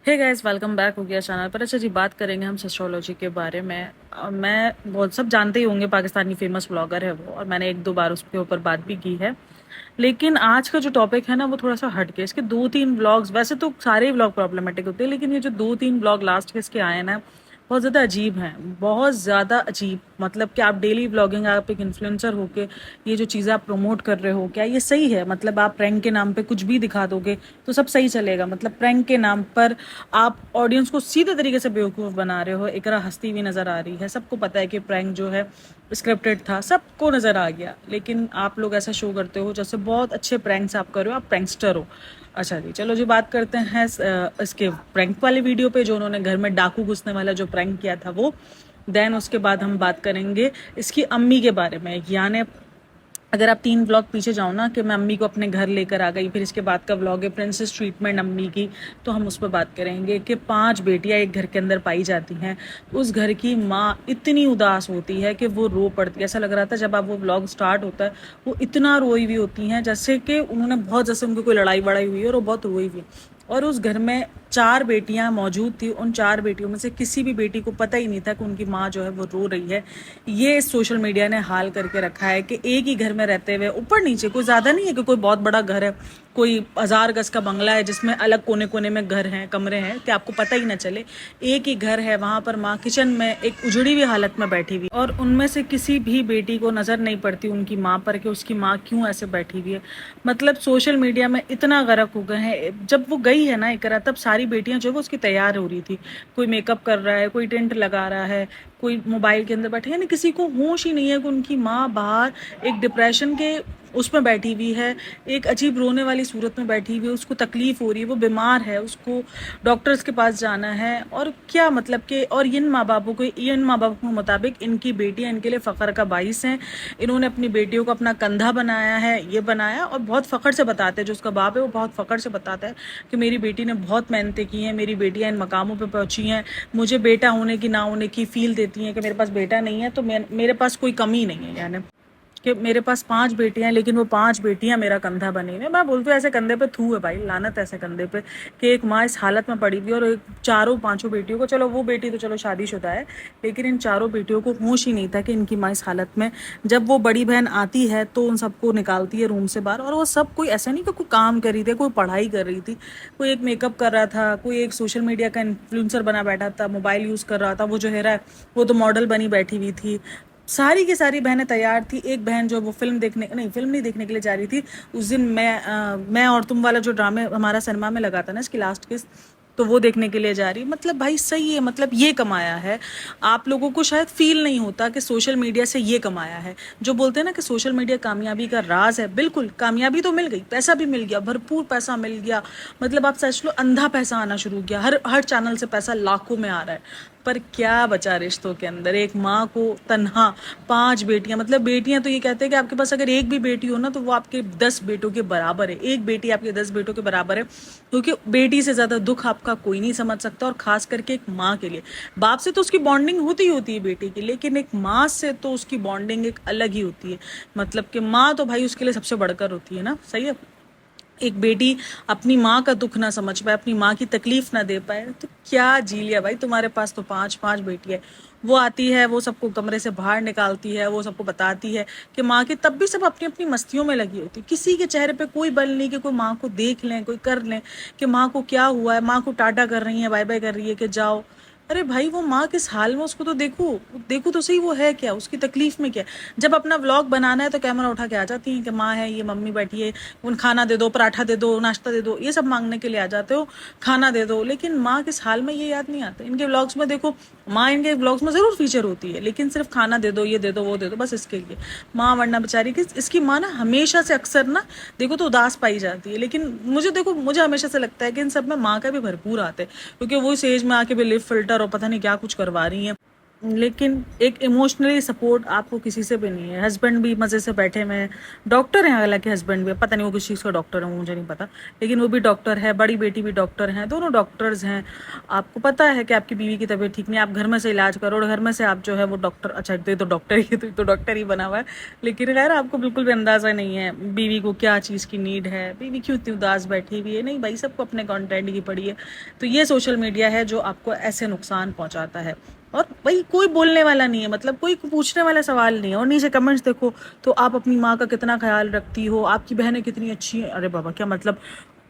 Hey guys, welcome back हो गया channel पर। अच्छा जी, बात करेंगे हम एस्ट्रोलॉजी के बारे में। मैं बहुत सब जानते ही होंगे, पाकिस्तानी फेमस ब्लॉगर है वो, और मैंने एक दो बार उसके ऊपर बात भी की है। लेकिन आज का जो टॉपिक है ना, वो थोड़ा सा हटके। इसके दो तीन ब्लॉग्स, वैसे तो सारे ही ब्लॉग प्रॉब्लमेटिक होते हैं, लेकिन ये जो दो तीन ब्लॉग लास्ट के इसके आए हैं ना, बहुत ज़्यादा अजीब हैं, बहुत ज़्यादा अजीब। मतलब कि आप डेली ब्लॉगिंग, आप एक इन्फ्लुएंसर होके ये जो चीज़ें आप प्रमोट कर रहे हो, क्या ये सही है? मतलब आप प्रैंक के नाम पे कुछ भी दिखा दोगे तो सब सही चलेगा? मतलब प्रैंक के नाम पर आप ऑडियंस को सीधे तरीके से बेवकूफ़ बना रहे हो। एकरा हंसती हुई नज़र आ रही है, सबको पता है कि प्रैंक जो है स्क्रिप्टेड था, सबको नज़र आ गया, लेकिन आप लोग ऐसा शो करते हो जैसे बहुत अच्छे प्रैंक्स आप कर रहे हो, आप प्रैंकस्टर हो। अच्छा जी, चलो जी, बात करते हैं इसके प्रैंक वाले वीडियो पे, जो उन्होंने घर में डाकू घुसने वाला जो प्रैंक किया था वो। देन उसके बाद हम बात करेंगे इसकी अम्मी के बारे में। यानी अगर आप 3 व्लॉग पीछे जाओ ना, कि मैं अम्मी को अपने घर लेकर आ गई, फिर इसके बाद का व्लॉग है प्रिंसेस ट्रीटमेंट अम्मी की, तो हम उस पर बात करेंगे कि 5 बेटियां एक घर के अंदर पाई जाती हैं। उस घर की माँ इतनी उदास होती है कि वो रो पड़ती है। ऐसा लग रहा था जब आप वो व्लॉग स्टार्ट होता है, वो इतना रोई हुई होती हैं जैसे कि उन्होंने बहुत, जैसे उनकी कोई लड़ाई वड़ाई हुई है और वो बहुत रोई हुई। और उस घर में 4 बेटियां मौजूद थी, उन 4 बेटियों में से किसी भी बेटी को पता ही नहीं था कि उनकी माँ जो है वो रो रही है। ये सोशल मीडिया ने हाल करके रखा है कि एक ही घर में रहते हुए, ऊपर नीचे कोई ज़्यादा नहीं है कि कोई बहुत बड़ा घर है, कोई 1000 गज का बंगला है जिसमें अलग कोने कोने में घर हैं, कमरे हैं, कि आपको पता ही ना चले। एक ही घर है, वहां पर माँ किचन में एक उजड़ी हुई हालत में बैठी हुई, और उनमें से किसी भी बेटी को नजर नहीं पड़ती उनकी माँ पर कि उसकी माँ क्यों ऐसे बैठी हुई है। मतलब सोशल मीडिया में इतना गर्क हो गए हैं। जब वो गई है ना एकरा, तब सारी बेटियां जो है वो उसकी तैयार हो रही थी, कोई मेकअप कर रहा है, कोई टेंट लगा रहा है, कोई मोबाइल के अंदर बैठे, यानी किसी को होश ही नहीं है कि उनकी माँ बाहर एक डिप्रेशन के उसमें बैठी हुई है, एक अजीब रोने वाली सूरत में बैठी हुई है, उसको तकलीफ हो रही है, वो बीमार है, उसको डॉक्टर्स के पास जाना है। और क्या मतलब कि, और इन माँ बापों के मुताबिक इनकी बेटियां इनके लिए फ़ख्र का बाइस हैं। इन्होंने अपनी बेटियों को अपना कंधा बनाया है, ये बनाया, और बहुत फ़ख्र से बताते हैं, जो उसका बाप है वो बहुत फ़ख्र से बताता है कि मेरी बेटी ने बहुत मेहनतें की हैं, मेरी बेटियां इन मकामों पर पहुंची हैं, मुझे बेटा होने की ना होने की फील देती हैं कि मेरे पास बेटा नहीं है तो मेरे पास कोई कमी नहीं है। यानी कि मेरे पास 5 बेटियां हैं, लेकिन वो 5 बेटियां मेरा कंधा बनी हुई है। मैं बोलती हूँ ऐसे कंधे पे थू है भाई, लानत ऐसे कंधे पे कि एक माँ इस हालत में पड़ी हुई है, और एक चारों पांचों बेटियों को, चलो वो बेटी तो चलो शादीशुदा है, लेकिन इन चारों बेटियों को होश ही नहीं था कि इनकी माँ इस हालत में। जब वो बड़ी बहन आती है तो उन सबको निकालती है रूम से बाहर, और वो सब कोई ऐसा नहीं कि कोई काम कर रही थी, कोई पढ़ाई कर रही थी, कोई एक मेकअप कर रहा था, कोई एक सोशल मीडिया का इन्फ्लुएंसर बना बैठा था, मोबाइल यूज़ कर रहा था, वो जो है वो तो मॉडल बनी बैठी हुई थी। सारी की सारी बहनें तैयार थी। एक बहन जो वो फिल्म नहीं देखने के लिए जा रही थी उस दिन, मैं और तुम वाला जो ड्रामे हमारा सिनेमा में लगा था ना, इसकी लास्ट किस, तो वो देखने के लिए जा रही। मतलब भाई सही है, मतलब ये कमाया है। आप लोगों को शायद फील नहीं होता कि सोशल मीडिया से ये कमाया है। जो बोलते हैं ना कि सोशल मीडिया कामयाबी का राज है, बिल्कुल कामयाबी तो मिल गई, पैसा भी मिल गया, भरपूर पैसा मिल गया। मतलब आप सोच लो, अंधा पैसा आना शुरू हो गया, हर हर चैनल से पैसा लाखों में आ रहा है। पर क्या बचा रिश्तों के अंदर? एक माँ को तन्हा 5 बेटियां, मतलब बेटियां तो ये कहते हैं कि आपके पास अगर एक भी बेटी हो ना, तो वो आपके 10 बेटों के बराबर है। एक बेटी आपके 10 बेटों के बराबर है, क्योंकि बेटी से ज्यादा दुख आपका कोई नहीं समझ सकता। और खास करके एक माँ के लिए, बाप से तो उसकी बॉन्डिंग होती ही होती है बेटी की, लेकिन एक माँ से तो उसकी बॉन्डिंग एक अलग ही होती है। मतलब कि माँ तो भाई उसके लिए सबसे बढ़कर होती है ना, सही है। एक बेटी अपनी माँ का दुख ना समझ पाए, अपनी माँ की तकलीफ ना दे पाए, तो क्या जी लिया भाई? तुम्हारे पास तो 5 बेटी है। वो आती है, वो सबको कमरे से बाहर निकालती है, वो सबको बताती है कि माँ की, तब भी सब अपनी अपनी मस्तियों में लगी होती है। किसी के चेहरे पे कोई बल नहीं कि कोई माँ को देख लें, कोई कर लें कि माँ को क्या हुआ है, माँ को टाटा कर रही है, बाय बाय कर रही है कि जाओ। अरे भाई, वो माँ किस हाल में, उसको तो देखो, देखो तो सही वो है क्या, उसकी तकलीफ में क्या। जब अपना व्लॉग बनाना है तो कैमरा उठा के आ जाती है कि माँ है, ये मम्मी बैठी है, उन खाना दे दो, पराठा दे दो, नाश्ता दे दो, ये सब मांगने के लिए आ जाते हो, खाना दे दो। लेकिन माँ किस हाल में ये याद नहीं आता इनके व्लॉग्स में। देखो, माँ इनके व्लॉग्स में जरूर फीचर होती है, लेकिन सिर्फ खाना दे दो, ये दे दो, वो दे दो, बस इसके लिए माँ। वरना बेचारी की, इसकी माँ ना हमेशा से अक्सर ना देखो तो उदास पाई जाती है। लेकिन मुझे हमेशा से लगता है कि इन सब में माँ का भी भरपूर आता है, क्योंकि वो इस एज में आके भी लिप फिल्टर और पता नहीं क्या कुछ करवा रही है। लेकिन एक इमोशनली सपोर्ट आपको किसी से भी नहीं है। हस्बैंड भी मज़े से बैठे हुए हैं, डॉक्टर हैं, हालांकि हस्बैंड भी, पता नहीं वो किस चीज़ का डॉक्टर है, वो मुझे नहीं पता, लेकिन वो भी डॉक्टर है, बड़ी बेटी भी डॉक्टर हैं, दोनों डॉक्टर्स हैं। आपको पता है कि आपकी बीवी की तबीयत ठीक नहीं है, आप घर में से इलाज करो और घर में से आप जो है वो डॉक्टर, अच्छा तो डॉक्टर ही तो डॉक्टर ही बना हुआ है, लेकिन खैर आपको बिल्कुल भी अंदाज़ा नहीं है बीवी को क्या चीज़ की नीड है, बीवी क्यों इतनी उदास बैठी हुई है। नहीं भाई, सबको अपने कंटेंट की पड़ी है। तो ये सोशल मीडिया है जो आपको ऐसे नुकसान पहुंचाता है, और भाई कोई बोलने वाला नहीं है, मतलब कोई पूछने वाला सवाल नहीं है। और नीचे कमेंट्स देखो तो आप अपनी माँ का कितना ख्याल रखती हो, आपकी बहनें कितनी अच्छी हैं। अरे बाबा, क्या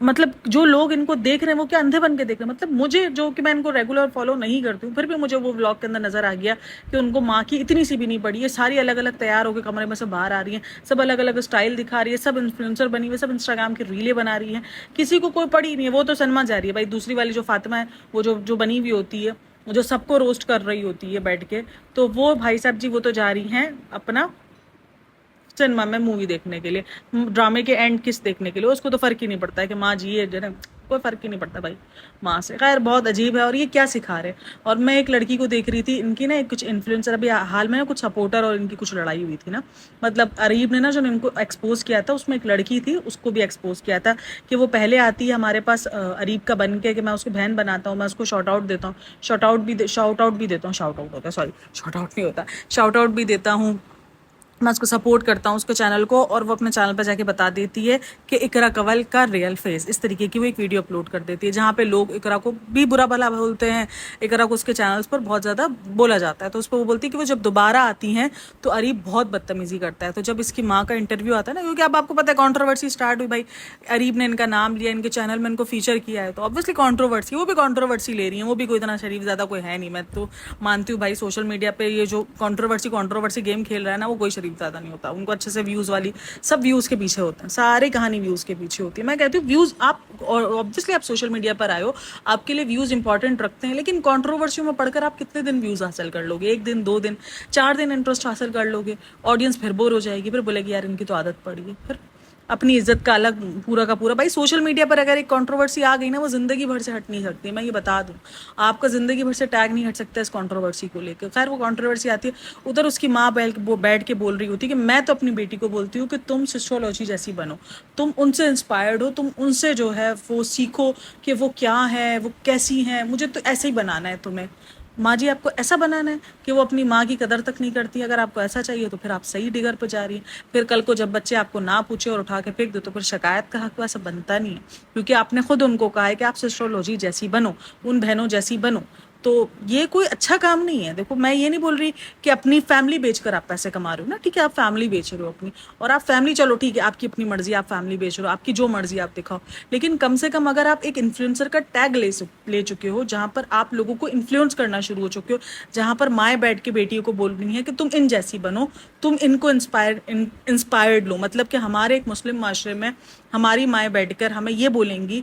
मतलब जो लोग इनको देख रहे हैं वो क्या अंधे बन के देख रहे हैं? मतलब मुझे, जो कि मैं इनको रेगुलर फॉलो नहीं करती हूँ, फिर भी मुझे वो व्लॉग के अंदर नजर आ गया कि उनको माँ की इतनी सी भी नहीं पड़ी है, सारी अलग अलग तैयार होकर कमरे में से बाहर आ रही हैं, सब अलग अलग स्टाइल दिखा रही है, सब इन्फ्लुएंसर बनी हुई है, सब इंस्टाग्राम की रीलें बना रही है, किसी को कोई पड़ी नहीं है। वो तो सनमा जा रही है भाई, दूसरी वाली जो फातिमा है, वो जो बनी हुई होती है, जो सबको रोस्ट कर रही होती है बैठ के, तो वो भाई साहब जी वो तो जा रही हैं अपना सिनेमा में मूवी देखने के लिए, ड्रामे के एंड किस देखने के लिए। उसको तो फर्क ही नहीं पड़ता है कि माँ जी ये जो है, कोई फर्क ही नहीं पड़ता भाई माँ से। खैर बहुत अजीब है, और ये क्या सिखा रहे हैं। और मैं एक लड़की को देख रही थी, इनकी ना कुछ इन्फ्लुएंसर अभी हाल में ना कुछ सपोर्टर और इनकी कुछ लड़ाई हुई थी ना, मतलब अरीब ने ना जो इनको एक्सपोज किया था, उसमें एक लड़की थी, उसको भी एक्सपोज किया था कि वो पहले आती है हमारे पास अरीब का बन के कि मैं उसको बहन बनाता हूँ, मैं उसको शॉर्ट आउट देता हूँ, शॉर्ट आउट भी देता हूँ, शाउट आउट होता है, सॉरी शॉर्ट आउट नहीं होता, शाउट आउट भी देता हूँ, मैं उसको सपोर्ट करता हूँ उसके चैनल को, और वो अपने चैनल पर जाके बता देती है कि इकरा कंवल का रियल फेस, इस तरीके की वो एक वीडियो अपलोड कर देती है जहाँ पे लोग इकरा को भी बुरा भला बोलते हैं, इकरा को उसके चैनल्स पर बहुत ज़्यादा बोला जाता है। तो उस पर वो बोलती है कि वो जब दोबारा आती हैं तो अरीब बहुत बदतमीजी करता है। तो जब इसकी माँ का इंटरव्यू आता है ना, क्योंकि अब आपको पता है कॉन्ट्रोवर्सी स्टार्ट हुई भाई, अरीब ने इनका नाम लिया, इनके चैनल में इनको फीचर किया है, तो ऑब्वियसली कॉन्ट्रोवर्सी, वो भी कॉन्ट्रोवर्सी ले रही है, वो भी कोई इतना शरीफ ज़्यादा कोई है नहीं। मैं तो मानती हूँ भाई सोशल मीडिया पे ये जो कॉन्ट्रोवर्सी गेम खेल रहा है ना, वो कोई शरीफ ज़्यादा नहीं होता, उनको अच्छे से व्यूज़ वाली, सब व्यूज़ के पीछे होते हैं, सारी कहानी व्यूज़ के पीछे होती है। मैं कहती हूँ व्यूज़ आप, और ऑब्वियसली आप सोशल मीडिया पर आए हो, आपके लिए व्यूज़ इंपॉर्टेंट रखते हैं, लेकिन कंट्रोवर्सी में पढ़कर आप कितने दिन व्यूज़ हासिल कर लोगे? एक दिन, 2 दिन, 4 दिन इंटरेस्ट हासिल कर लोगे, ऑडियंस फिर बोर हो जाएगी, फिर बोलेगी यार इनकी तो आदत पड़ी है, फिर अपनी इज्जत का अलग पूरा का पूरा। भाई सोशल मीडिया पर अगर एक कंट्रोवर्सी आ गई ना, वो जिंदगी भर से हट नहीं सकती, मैं ये बता दूं, आपका जिंदगी भर से टैग नहीं हट सकता इस कंट्रोवर्सी को लेकर। खैर वो कंट्रोवर्सी आती है, उधर उसकी माँ बैठ के बोल रही होती है कि मैं तो अपनी बेटी को बोलती हूँ कि तुम सिस्ट्रोलॉजी जैसी बनो, तुम उनसे इंस्पायर्ड हो, तुम उनसे जो है वो सीखो कि वो क्या है, वो कैसी हैं, मुझे तो ऐसे ही बनाना है तुम्हें। माँ जी आपको ऐसा बनाना है कि वो अपनी माँ की कदर तक नहीं करती? अगर आपको ऐसा चाहिए तो फिर आप सही डिगर पर जा रही हैं। फिर कल को जब बच्चे आपको ना पूछे और उठा के फेंक दो, तो फिर शिकायत का हक वैसा बनता नहीं है, क्योंकि आपने खुद उनको कहा है कि आप सिस्ट्रोलॉजी जैसी बनो, उन बहनों जैसी बनो। तो ये कोई अच्छा काम नहीं है। देखो मैं ये नहीं बोल रही कि अपनी फैमिली बेचकर आप पैसे कमा रहे हो ना, ठीक है आप फैमिली बेच रहे हो अपनी, और आप फैमिली, चलो ठीक है आपकी अपनी मर्जी, आप फैमिली बेच रहे हो, आपकी जो मर्जी आप दिखाओ, लेकिन कम से कम अगर आप एक इन्फ्लुएंसर का टैग ले चुके हो, जहां पर आप लोगों को इन्फ्लुएंस करना शुरू हो चुके हो, जहां पर माएँ बैठ के बेटियों को बोल रही हैं कि तुम इन जैसी बनो, तुम इनको इंस्पायर्ड लो, मतलब कि हमारे एक मुस्लिम माशरे में हमारी माएँ बैठकर हमें ये बोलेंगी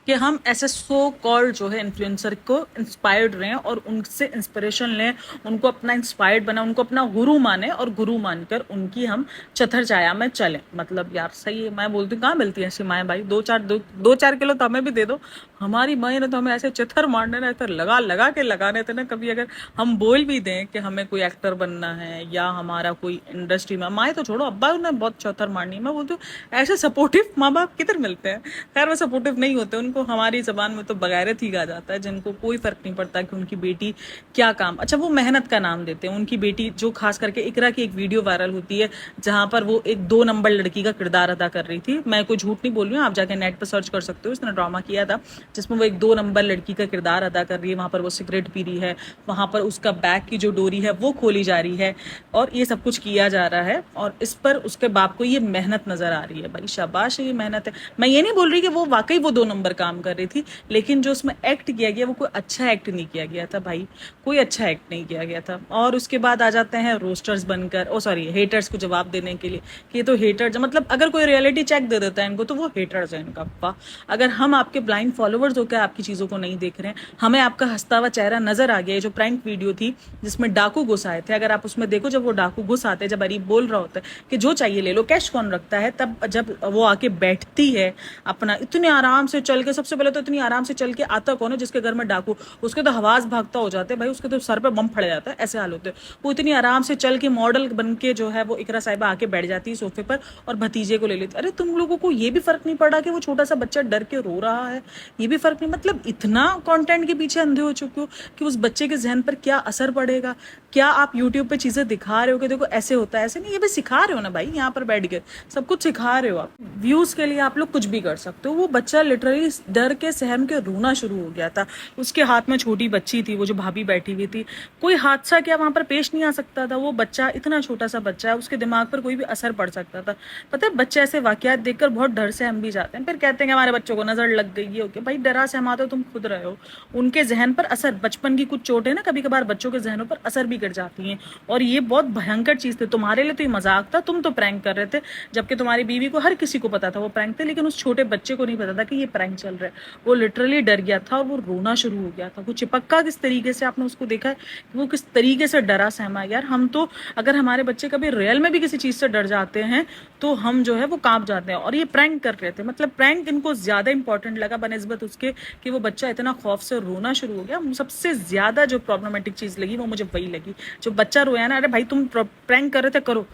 कि हम ऐसे सो कॉल्ड जो है इन्फ्लुएंसर को इंस्पायर्ड रहें और उनसे इंस्पिरेशन लें, उनको अपना इंस्पायर्ड बना, उनको अपना गुरु माने, और गुरु मानकर उनकी हम चथर छाया में चलें। मतलब यार सही है, मैं बोलती हूँ कहाँ मिलती है ऐसी माएँ भाई? 2-4 किलो तो हमें भी दे दो। हमारी माएँ ने तो हमें ऐसे चिथर मारने ना, इधर लगा लगा के लगाने थे ना, कभी अगर हम बोल भी दें कि हमें कोई एक्टर बनना है या हमारा कोई इंडस्ट्री में, माएँ तो छोड़ो, अब्बा ने बहुत चौथर मारनी है। मैं बोलती हूँ ऐसे सपोर्टिव माँ बाप किधर मिलते हैं? खैर वो सपोर्टिव नहीं होते, उनको हमारी जबान में तो बगैरत ही कहा जाता है, जिनको कोई फर्क नहीं पड़ता कि उनकी बेटी क्या काम, अच्छा वो मेहनत का नाम देते हैं उनकी बेटी। जो खास करके इकरा की एक वीडियो वायरल होती है जहां पर वो एक 2 नंबर लड़की का किरदार अदा कर रही थी, मैं कोई झूठ नहीं बोल रही हूँ, आप जाके नेट पर सर्च कर सकते हो, इसने ड्रामा किया था जिसमें वो एक 2 नंबर लड़की का किरदार अदा कर रही है, वहां पर वो सिगरेट पी रही है, वहां पर उसका बैग की जो डोरी है वो खोली जा रही है, और ये सब कुछ किया जा रहा है, और इस पर उसके बाप को ये मेहनत नजर आ रही है। भाई शाबाश है, ये मेहनत है। मैं ये नहीं बोल रही कि वो वाकई वो 2 नंबर काम कर रही थी, लेकिन जो उसमें एक्ट किया गया वो कोई अच्छा एक्ट नहीं किया गया था भाई, कोई अच्छा एक्ट नहीं किया गया था। और उसके बाद आ जाते हैं रोस्टर्स बनकर, ओ सॉरी हेटर्स को जवाब देने के लिए कि ये तो हेटर्स, मतलब अगर कोई रियलिटी चेक दे देता है इनको तो वो हेटर्स है इनका। अगर हम आपके ब्लाइंड फॉलोवर फॉलोवर्स होकर आपकी चीज़ों को नहीं देख रहे हैं। हमें आपका हंसता हुआ चेहरा नजर आ गया। ये जो प्रैंक वीडियो थी जिसमें डाकू घुस आए थे, अगर आप उसमें देखो, जब वो डाकू घुस आते हैं, जब अरीब बोल रहा होता है कि जो चाहिए ले लो, कैश कौन रखता है, तब जब वो आके बैठती है अपना इतने आराम से चल के, सबसे पहले तो इतनी आराम से चल के आता कौन है जिसके घर में डाकू, उसके तो हवास भागता हो जाते हैं भाई, उसके तो सर पे बम फड़ जाता है, ऐसे हाल होते हैं। वो इतनी आराम से चल के मॉडल बन के जो है वो इकरा साहिबा आके बैठ जाती है सोफे पर और भतीजे को ले लेती। अरे तुम लोगों को ये भी फर्क नहीं पड़ा कि वो छोटा सा बच्चा डर के रो रहा है? ये भी फर्क नहीं, मतलब इतना कंटेंट के पीछे अंधे हो चुके हो कि उस बच्चे के जहन पर क्या असर पड़ेगा। क्या आप यूट्यूब पे चीजें दिखा रहे हो कि देखो ऐसे होता है, ऐसे नहीं, ये भी सिखा रहे हो ना भाई, यहाँ पर बैठ के सब कुछ सिखा रहे हो आप। व्यूज के लिए आप लोग कुछ भी कर सकते हो। वो बच्चा लिटरली डर के सहम के रोना शुरू हो गया था। उसके हाथ में छोटी बच्ची थी, वो जो भाभी बैठी हुई थी। कोई हादसा क्या वहां पर पेश नहीं आ सकता था? वो बच्चा इतना छोटा सा बच्चा है, उसके दिमाग पर कोई भी असर पड़ सकता था। पता है, बच्चे ऐसे वाकयात देखकर बहुत डर से हम भी जाते हैं, फिर कहते हैं कि हमारे बच्चों को नजर लग गई है। ओके भाई, डरा सहमा तो तुम खुद रहे हो। उनके जहन पर असर, बचपन की कुछ चोटें ना कभी कभार बच्चों के जहनों पर असर भी कर जाती हैं, और ये बहुत भयंकर चीज थी। तुम्हारे लिए तो ये मजाक था, तुम तो प्रैंक कर रहे थे, जबकि तुम्हारी बीवी को, हर किसी को पता था वो प्रैंक थे, लेकिन उस छोटे बच्चे को नहीं पता था कि ये प्रैंक चल रहा है। वो लिटरली डर गया था और वो रोना शुरू हो गया था। वो चिपक्का किस तरीके से आपने उसको देखा है, वो किस तरीके से डरा सहमा। यार हम तो, अगर हमारे बच्चे कभी रियल में भी किसी चीज से डर जाते हैं तो हम जो है वो कांप जाते हैं, और ये प्रैंक कर रहे थे। मतलब प्रैंक इनको ज्यादा इंपॉर्टेंट लगा बनिस्बत उसके कि वो बच्चा इतना खौफ से रोना शुरू हो गया। सबसे ज्यादा जो प्रॉब्लमेटिक चीज लगी वो मुझे वही लगी, जो बच्चा रोया ना। अरे भाई, तुम प्रैंक कर रहे थे, करो,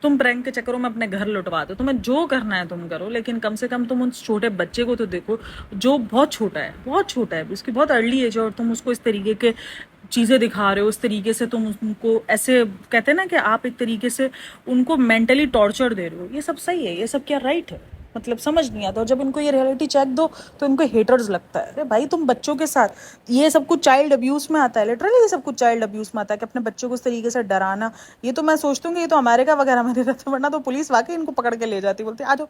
तुम प्रैंक के चक्करों में अपने घर लुटवा दो, तुम्हें जो करना है तुम करो, लेकिन कम से कम तुम उन छोटे बच्चे को तो देखो जो बहुत छोटा है, बहुत छोटा है, उसकी बहुत अर्ली एज है, और तुम उसको इस तरीके के चीजें दिखा रहे हो। इस तरीके से तुम उनको ऐसे कहते हैं ना कि आप एक तरीके से उनको मेंटली टॉर्चर दे रहे हो। ये सब सही है? ये सब क्या राइट है? मतलब समझ नहीं आता। और जब इनको ये रियलिटी चेक दो तो इनको हेटर्स लगता है। अरे भाई, तुम बच्चों के साथ, ये सब कुछ चाइल्ड अब्यूज में आता है, लिटरली ये सब कुछ चाइल्ड अब्यूज में आता है कि अपने बच्चों को इस तरीके से डराना। ये तो मैं सोचती हूँ कि ये तो अमेरिका वगैरह में रहता, वरना तो पुलिस वाकई इनको पकड़ के ले जाती, बोलती आ जाओ,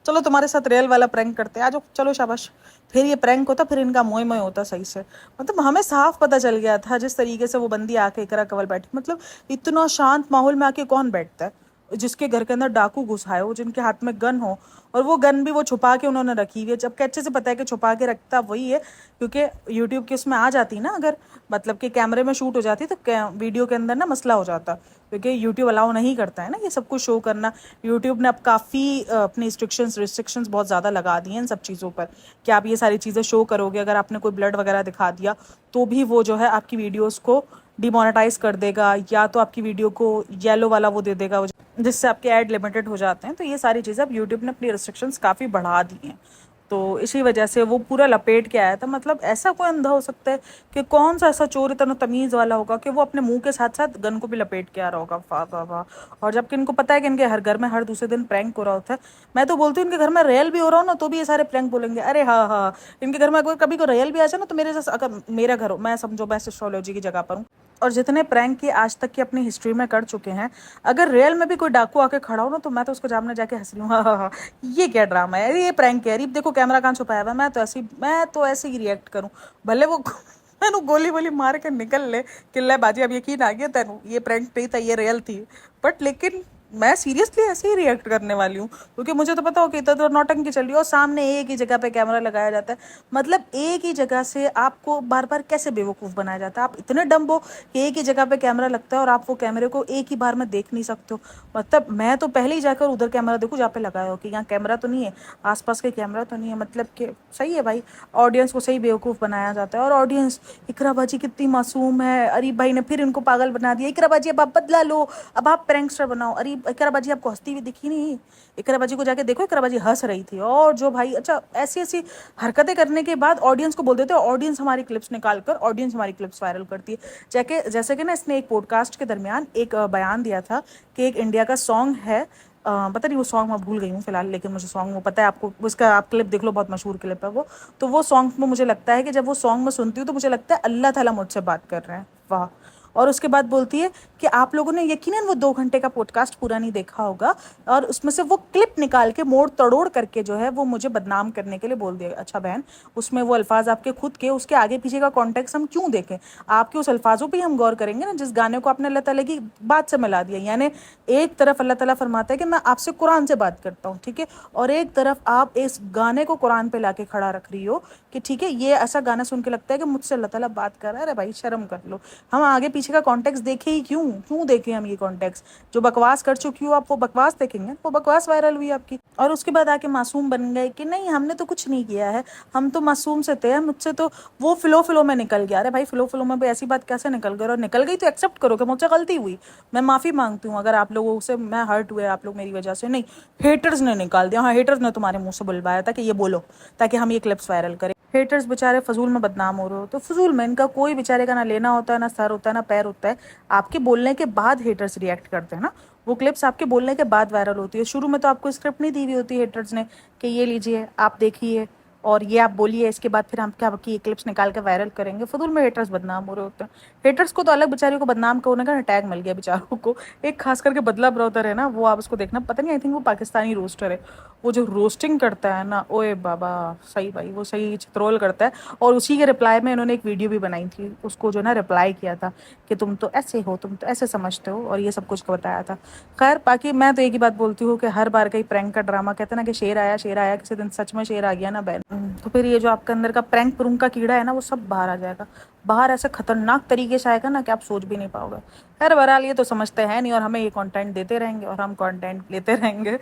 चलो तुम्हारे साथ रियल वाला प्रैंक करते, आ जाओ, चलो शाबाश। फिर ये प्रैंक होता, फिर इनका मोय मोय होता सही से। मतलब हमें साफ पता चल गया था जिस तरीके से वो बंदी आके इकरा कंवल बैठी। मतलब इतना शांत माहौल में आके कौन बैठता है? जिसके घर के अंदर डाकू घुस आए हो, जिनके हाथ में गन हो, और वो गन भी वो छुपा के उन्होंने रखी हुई है, जबकि अच्छे से पता है कि छुपा के रखता वही है, क्योंकि यूट्यूब के उसमें आ जाती ना, अगर मतलब कि कैमरे में शूट हो जाती तो वीडियो के अंदर ना मसला हो जाता, क्योंकि यूट्यूब अलाउ नहीं करता है ना ये सब कुछ शो करना। यूट्यूब ने अब काफ़ी अपनी रिस्ट्रिक्शंस बहुत ज़्यादा लगा दी हैं इन सब चीज़ों पर, कि आप ये सारी चीज़ें शो करोगे, अगर आपने कोई ब्लड वगैरह दिखा दिया तो भी वो जो है आपकी वीडियोज़ को डिमोनेटाइज कर देगा, या तो आपकी वीडियो को येलो वाला वो दे देगा, जिससे आपके ऐड लिमिटेड हो जाते हैं। तो ये सारी चीज़ें अब यूट्यूब ने अपनी रिस्ट्रिक्शंस काफ़ी बढ़ा दी हैं, तो इसी वजह से वो पूरा लपेट के आया था। मतलब ऐसा कोई अंधा हो सकता है कि कौन सा ऐसा चोर इतना तमीज़ वाला होगा कि वो अपने मुंह के साथ साथ गन को भी लपेट के आ रहा होगा। वाह वाह वाह। और जबकि इनको पता है कि इनके हर घर में हर दूसरे दिन प्रैंक हो रहा होता है। मैं तो बोलती हूँ इनके घर में रियल भी हो रहा हो ना तो भी ये सारे प्रैंक बोलेंगे। अरे हाँ हाँ, इनके घर में अगर कभी कोई रियल भी आ जाए ना तो मेरे जैसे, अगर मेरा घर हो, मैं समझो मैं एस्ट्रोलॉजी की जगह पर हूँ, और जितने प्रैंक की आज तक की अपनी हिस्ट्री में कर चुके हैं, अगर रियल में भी कोई डाकू आके खड़ा हो ना तो मैं तो उसको सामने जाके हंस लूँ, हाँ, ये क्या ड्रामा है, ये प्रैंक है, अरे देखो कैमरा कहाँ छुपाया हुआ है। मैं तो ऐसे ही रिएक्ट करूँ, भले वो मैंने गोली वोली मार के निकल ले कि ले बाजी अब यकीन आ गया तेनू ये प्रैंक नहीं था, ये रियल थी, बट लेकिन मैं सीरियसली ऐसे ही रिएक्ट करने वाली हूँ, क्योंकि मुझे तो पता हो कि इतना तो नौटंकी चल रही है और सामने एक ही जगह पे कैमरा लगाया जाता है। मतलब एक ही जगह से आपको बार बार कैसे बेवकूफ़ बनाया जाता है? आप इतने डम्ब हो कि एक ही जगह पे कैमरा लगता है और आप वो कैमरे को एक ही बार में देख नहीं सकते हो। मतलब मैं तो पहले ही जाकर उधर कैमरा देखूँ जहाँ पे लगाया हो कि यहाँ कैमरा तो नहीं है, आसपास के कैमरा तो नहीं है। मतलब कि सही है भाई, ऑडियंस को सही बेवकूफ़ बनाया जाता है। और ऑडियंस, इकरा बाजी कितनी मासूम है, अरीब भाई ने फिर इनको पागल बना दिया। इकरा बाजी अब आप बदला लो, अब आप प्रैंकस्टर बनाओ। अरे इकरा बाजी आपको हंसती हुई दिखी नहीं? इकरा बाजी को जाके देखो, इकरा बाजी हंस रही थी। और जो भाई, अच्छा, ऐसी ऐसी हरकतें करने के बाद ऑडियंस को बोल देते हैं, ऑडियंस हमारी क्लिप्स निकाल कर ऑडियंस हमारी क्लिप्स वायरल करती है। जैसे कि ना इसने एक पॉडकास्ट के दरमियान एक बयान दिया था कि एक इंडिया का सॉन्ग है, पता नहीं वो सॉन्ग मैं भूल गई हूँ फिलहाल, लेकिन मुझे सॉन्ग वो पता है। आपको उसका आप क्लिप देख लो, बहुत मशहूर क्लिप है वो। तो वो सॉन्ग में मुझे लगता है कि जब वो सॉन्ग में सुनती हूँ तो मुझे लगता है अल्लाह ताला मुझसे बात कर रहे हैं। वाह। और उसके बाद बोलती है कि आप लोगों ने यकीनन वो 2 घंटे का पॉडकास्ट पूरा नहीं देखा होगा और उसमें से वो क्लिप निकाल के मोड़ तड़ोड़ करके जो है वो मुझे बदनाम करने के लिए बोल दिया। अच्छा बहन, उसमें वो अल्फाज आपके खुद के, उसके आगे पीछे का कॉन्टेक्स्ट हम क्यों देखें? आपके उस अल्फाजों पर हम गौर करेंगे ना जिस गाने को आपने अल्लाह ताला की बात से मिला दिया। यानी एक तरफ अल्लाह ताला फरमाता है कि मैं आपसे कुरान से बात करता हूँ, ठीक है, और एक तरफ आप इस गाने को कुरान पे लाके खड़ा रख रही हो कि ठीक है ये ऐसा गाना सुन के लगता है कि मुझसे अल्लाह ताला बात कर रहा है। अरे भाई शर्म कर लो। हम आगे पीछे का कॉन्टेक्स्ट देखे ही क्यों क्यों देखें हम ये कॉन्टेक्स्ट? जो बकवास कर चुकी हो आप वो बकवास देखेंगे, वो बकवास वायरल हुई आपकी। और उसके बाद आके मासूम बन गए कि नहीं हमने तो कुछ नहीं किया है, हम तो मासूम से थे, मुझसे तो वो फ्लो फ्लो में निकल गया। अरे भाई फ्लो फ्लो में भी ऐसी बात कैसे निकल गई? और निकल गई तो एक्सेप्ट करो कि मुझसे गलती हुई, मैं माफ़ी मांगती हूँ अगर आप लोगों से मैं हर्ट हुए, आप लोग मेरी वजह से। नहीं, हेटर्स ने निकाल दिया। हाँ, हेटर्स ने तुम्हारे मुंह से बुलवाया था कि ये बोलो ताकि हम ये क्लिप्स वायरल करें। हेटर्स बेचारे फजूल में बदनाम हो रहे हो तो फजूल में, इनका कोई बेचारे का ना लेना होता है, ना सर होता है, ना पैर होता है। आपके बोलने के बाद हेटर्स रिएक्ट करते हैं ना, वो क्लिप्स आपके बोलने के बाद वायरल होती है। शुरू में तो आपको स्क्रिप्ट नहीं दी हुई होती हेटर्स ने कि ये लीजिए आप देखिए और ये आप बोलिए, इसके बाद फिर हम क्या आपकी ये क्लिप्स निकाल के वायरल करेंगे। फजूल में हेटर्स बदनाम हो रहे होते हैं। हेटर्स को तो अलग बेचारे को बदनाम होने का टैग मिल गया बेचारों को। एक खास करके बदला ब्रदर है ना, वो आप उसको देखना, पता नहीं आई थिंक वो पाकिस्तानी रोस्टर है, वो जो रोस्टिंग करता है ना, ओए बाबा सही भाई, वो सही चित्रोल करता है। और उसी के रिप्लाई में इन्होंने एक वीडियो भी बनाई थी, उसको जो ना रिप्लाई किया था कि तुम तो ऐसे हो, तुम तो ऐसे समझते हो, और ये सब कुछ बताया था। खैर बाकी मैं तो एक ही बात बोलती हूँ कि हर बार का ही प्रैंक का ड्रामा, कहते हैं ना कि शेर आया, किसी दिन सच में शेर आ गया ना बहन, तो फिर ये जो आपके अंदर का प्रैंक प्रुंक का कीड़ा है ना वो सब बाहर आ जाएगा। बाहर ऐसे खतरनाक तरीके से आएगा ना कि आप सोच भी नहीं पाओगे। खैर बहरहाल ये तो समझते हैं नहीं और हमें ये कंटेंट देते रहेंगे और हम कंटेंट लेते रहेंगे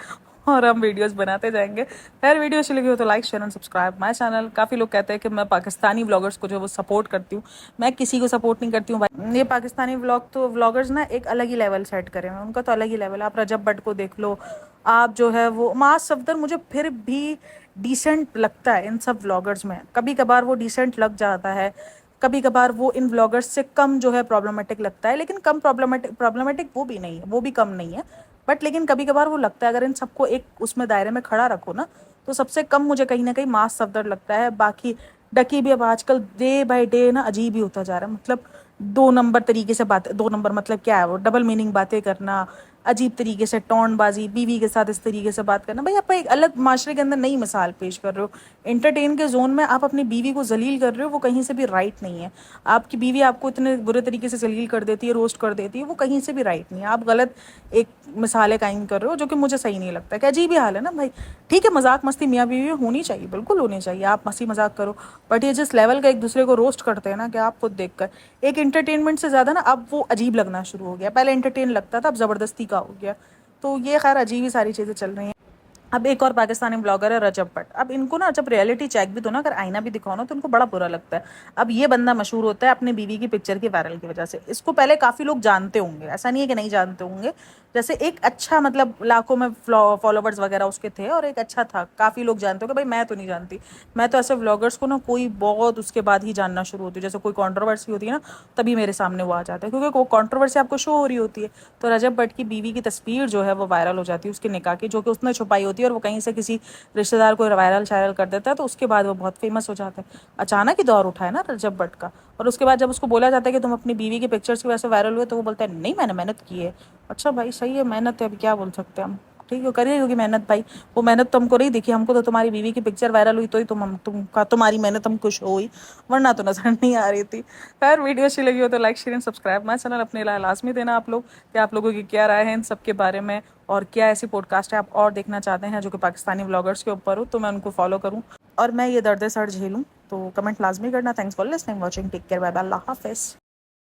और हम वीडियोस बनाते जाएंगे। खैर वीडियो अच्छी लगी हो तो like share and subscribe my channel. काफ़ी लोग कहते हैं कि मैं पाकिस्तानी व्लॉगर्स को जो वो सपोर्ट करती हूँ, मैं किसी को सपोर्ट नहीं करती हूँ भाई। ये पाकिस्तानी व्लॉगर्स ना एक अलग ही लेवल सेट करें हैं, उनका तो अलग ही लेवल है। आप रजब भट्ट को देख लो, आप जो है वो मास सफदर मुझे फिर भी डिसेंट लगता है इन सब व्लॉगर्स में, कभी कभार वो डिसेंट लग जाता है, कभी कभार वो इन व्लॉगर्स से कम जो है प्रॉब्लमेटिक लगता है, लेकिन कम प्रॉब्लमेटिक वो भी नहीं है, वो भी कम नहीं है, बट लेकिन कभी कभार वो लगता है अगर इन सबको एक उसमें दायरे में खड़ा रखो ना तो सबसे कम मुझे कहीं ना कहीं मास सफदर लगता है। बाकी डकी भी अब आजकल डे बाय डे ना अजीब ही होता जा रहा है, मतलब 2 नंबर तरीके से बात, 2 नंबर मतलब क्या है, वो डबल मीनिंग बातें करना, अजीब तरीके से टोनबाजी, बीवी के साथ इस तरीके से बात करना। भाई आप एक अलग माशरे के अंदर नई मिसाल पेश कर रहे हो, एंटरटेन के जोन में आप अपनी बीवी को जलील कर रहे हो, वो कहीं से भी राइट नहीं है। आपकी बीवी आपको इतने बुरे तरीके से जलील कर देती है, रोस्ट कर देती है, वो कहीं से भी राइट नहीं है। आप गलत एक मिसालें कायम कर रहे हो जो कि मुझे सही नहीं लगता। क्या अजीब ही हाल है ना भाई। ठीक है मजाक मस्ती मियाँ बीवी में होनी चाहिए, बिल्कुल होनी चाहिए, आप मस्ती मजाक करो, बट ये जिस लेवल का एक दूसरे को रोस्ट करते हैं ना कि आप खुद देखकर एक एंटरटेनमेंट से ज़्यादा ना अब वो अजीब लगना शुरू हो गया। पहले एंटरटेन लगता था, अब ज़बरदस्ती का हो गया। तो ये खैर अजीब ही सारी चीज़ें चल रही हैं। अब एक और पाकिस्तानी ब्लॉगर है रजब भट्ट, अब इनको ना जब रियलिटी चेक भी दो ना, अगर आईना भी दिखाओ ना तो इनको बड़ा बुरा लगता है। अब ये बंदा मशहूर होता है अपनी बीवी की पिक्चर की वायरल की वजह से। इसको पहले काफ़ी लोग जानते होंगे, ऐसा नहीं है कि नहीं जानते होंगे। जैसे एक अच्छा मतलब लाखों में फॉलोवर्स वगैरह उसके थे और एक अच्छा था, काफ़ी लोग जानते होंगे। भाई मैं तो नहीं जानती, मैं तो ऐसे व्लॉगर्स को ना कोई बहुत उसके बाद ही जानना शुरू होती है, जैसे कोई कॉन्ट्रोवर्सी होती है ना तभी मेरे सामने वो आ जाता है, क्योंकि वो कॉन्ट्रोवर्सी आपको शो हो रही होती है। तो रजब भट्ट की बीवी की तस्वीर जो है वो वायरल हो जाती है उसके निकाह की, जो कि उसने छुपाई होती है और वो कहीं से किसी रिश्तेदार को वायरल शायरल कर देता है, तो उसके बाद वो बहुत फेमस हो जाता है। अचानक ही दौर उठा है ना रजब भट्ट का। और उसके बाद जब उसको बोला जाता है कि तुम अपनी बीवी के पिक्चर्स की वजह से वायरल हुए, तो वो बोलता है नहीं मैंने मेहनत की है। अच्छा भाई सही है, मेहनत है, अभी क्या बोल सकते हैं हम। ठीक है करिए होगी मेहनत भाई, वो मेहनत तो हमको नहीं दिखी, हमको तो तुम्हारी बीवी की पिक्चर वायरल हुई तो ही तुम्हारी मेहनत हम खुश हुई, वरना तो नजर नहीं आ रही थी। खैर वीडियो अच्छी लगी हो तो like share and subscribe my channel. अपने लाजमी देना आप लोग कि आप लोगों की क्या राय है इन सब के बारे में, और क्या ऐसी पॉडकास्ट है आप और देखना चाहते हैं जो कि पाकिस्तानी व्लॉगर्स के ऊपर हो, तो मैं उनको फॉलो करूँ और मैं ये दर्द सर झेलूँ। तो कमेंट लाजमी करना। Thanks for listening watching, take care, bye bye, अल्लाह हाफिज़।